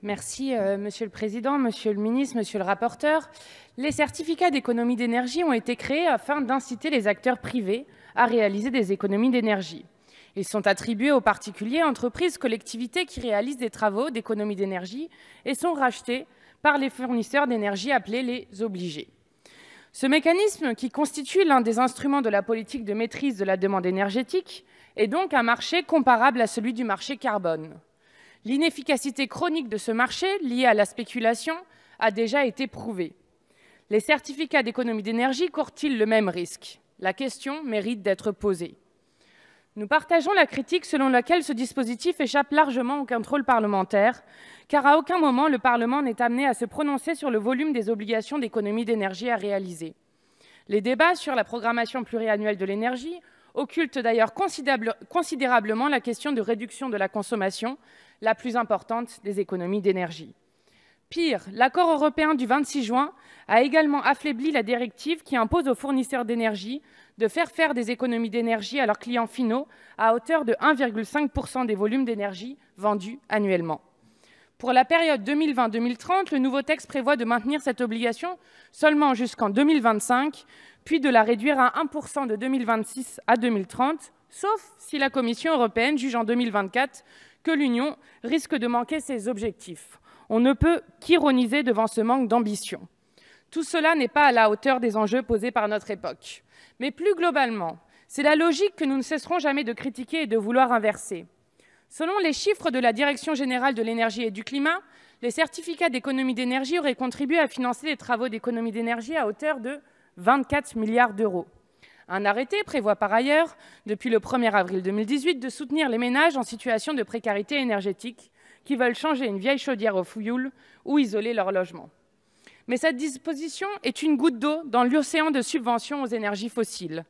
Merci, Monsieur le Président, Monsieur le Ministre, Monsieur le rapporteur. Les certificats d'économie d'énergie ont été créés afin d'inciter les acteurs privés à réaliser des économies d'énergie. Ils sont attribués aux particuliers, entreprises, collectivités qui réalisent des travaux d'économie d'énergie et sont rachetés par les fournisseurs d'énergie appelés les obligés. Ce mécanisme, qui constitue l'un des instruments de la politique de maîtrise de la demande énergétique, est donc un marché comparable à celui du marché carbone. L'inefficacité chronique de ce marché, liée à la spéculation, a déjà été prouvée. Les certificats d'économie d'énergie courent-ils le même risque? La question mérite d'être posée. Nous partageons la critique selon laquelle ce dispositif échappe largement au contrôle parlementaire, car à aucun moment le Parlement n'est amené à se prononcer sur le volume des obligations d'économie d'énergie à réaliser. Les débats sur la programmation pluriannuelle de l'énergie occultent d'ailleurs considérablement la question de réduction de la consommation, la plus importante des économies d'énergie. Pire, l'accord européen du 26 juin a également affaibli la directive qui impose aux fournisseurs d'énergie de faire des économies d'énergie à leurs clients finaux à hauteur de 1,5% des volumes d'énergie vendus annuellement. Pour la période 2020-2030, le nouveau texte prévoit de maintenir cette obligation seulement jusqu'en 2025, puis de la réduire à 1% de 2026 à 2030, sauf si la Commission européenne juge en 2024 que l'Union risque de manquer ses objectifs. On ne peut qu'ironiser devant ce manque d'ambition. Tout cela n'est pas à la hauteur des enjeux posés par notre époque. Mais plus globalement, c'est la logique que nous ne cesserons jamais de critiquer et de vouloir inverser. Selon les chiffres de la Direction générale de l'énergie et du climat, les certificats d'économie d'énergie auraient contribué à financer les travaux d'économie d'énergie à hauteur de 24 milliards d'euros. Un arrêté prévoit par ailleurs, depuis le 1er avril 2018, de soutenir les ménages en situation de précarité énergétique qui veulent changer une vieille chaudière au fioul ou isoler leur logement. Mais cette disposition est une goutte d'eau dans l'océan de subventions aux énergies fossiles.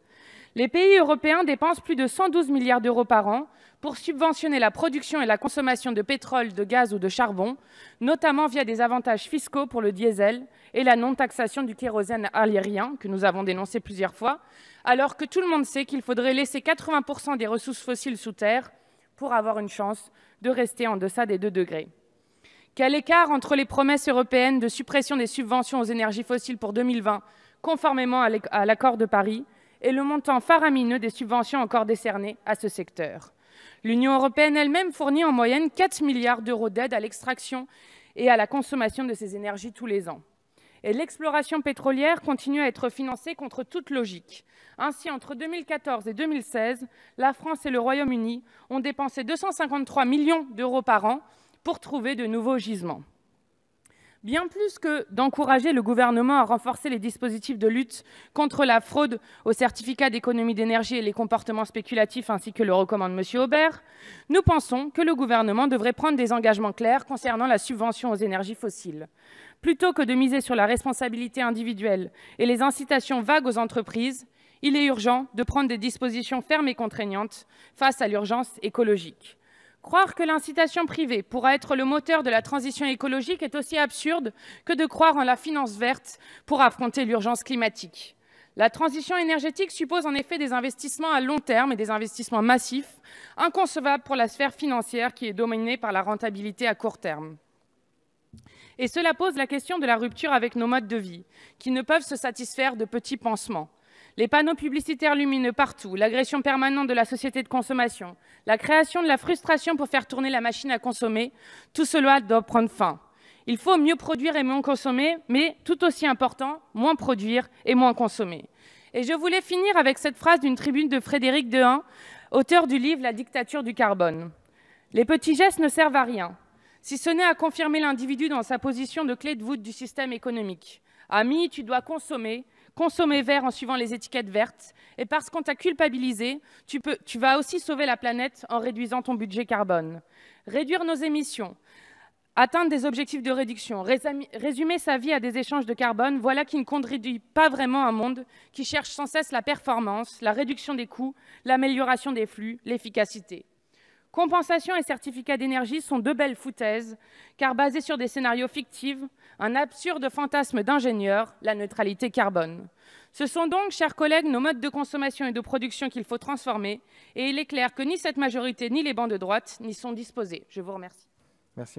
Les pays européens dépensent plus de 112 milliards d'euros par an pour subventionner la production et la consommation de pétrole, de gaz ou de charbon, notamment via des avantages fiscaux pour le diesel et la non-taxation du kérosène aérien, que nous avons dénoncé plusieurs fois, alors que tout le monde sait qu'il faudrait laisser 80% des ressources fossiles sous terre pour avoir une chance de rester en deçà des 2 degrés. Quel écart entre les promesses européennes de suppression des subventions aux énergies fossiles pour 2020, conformément à l'accord de Paris, et le montant faramineux des subventions encore décernées à ce secteur. L'Union européenne elle-même fournit en moyenne 4 milliards d'euros d'aide à l'extraction et à la consommation de ces énergies tous les ans. Et l'exploration pétrolière continue à être financée contre toute logique. Ainsi, entre 2014 et 2016, la France et le Royaume-Uni ont dépensé 253 millions d'euros par an pour trouver de nouveaux gisements. Bien plus que d'encourager le gouvernement à renforcer les dispositifs de lutte contre la fraude aux certificats d'économie d'énergie et les comportements spéculatifs, ainsi que le recommande M. Aubert, nous pensons que le gouvernement devrait prendre des engagements clairs concernant la subvention aux énergies fossiles. Plutôt que de miser sur la responsabilité individuelle et les incitations vagues aux entreprises, il est urgent de prendre des dispositions fermes et contraignantes face à l'urgence écologique. Croire que l'incitation privée pourra être le moteur de la transition écologique est aussi absurde que de croire en la finance verte pour affronter l'urgence climatique. La transition énergétique suppose en effet des investissements à long terme et des investissements massifs, inconcevables pour la sphère financière qui est dominée par la rentabilité à court terme. Et cela pose la question de la rupture avec nos modes de vie, qui ne peuvent se satisfaire de petits pansements. Les panneaux publicitaires lumineux partout, l'agression permanente de la société de consommation, la création de la frustration pour faire tourner la machine à consommer, tout cela doit prendre fin. Il faut mieux produire et moins consommer, mais tout aussi important, moins produire et moins consommer. Et je voulais finir avec cette phrase d'une tribune de Frédéric Dehain, auteur du livre « La dictature du carbone ». Les petits gestes ne servent à rien, si ce n'est à confirmer l'individu dans sa position de clé de voûte du système économique. Ami, tu dois consommer vert en suivant les étiquettes vertes, et parce qu'on t'a culpabilisé, tu vas aussi sauver la planète en réduisant ton budget carbone. Réduire nos émissions, atteindre des objectifs de réduction, résumer sa vie à des échanges de carbone, voilà qui ne contribue pas vraiment à un monde qui cherche sans cesse la performance, la réduction des coûts, l'amélioration des flux, l'efficacité. Compensation et certificats d'énergie sont 2 belles foutaises, car basées sur des scénarios fictifs, un absurde fantasme d'ingénieur, la neutralité carbone. Ce sont donc, chers collègues, nos modes de consommation et de production qu'il faut transformer, et il est clair que ni cette majorité, ni les bancs de droite n'y sont disposés. Je vous remercie. Merci.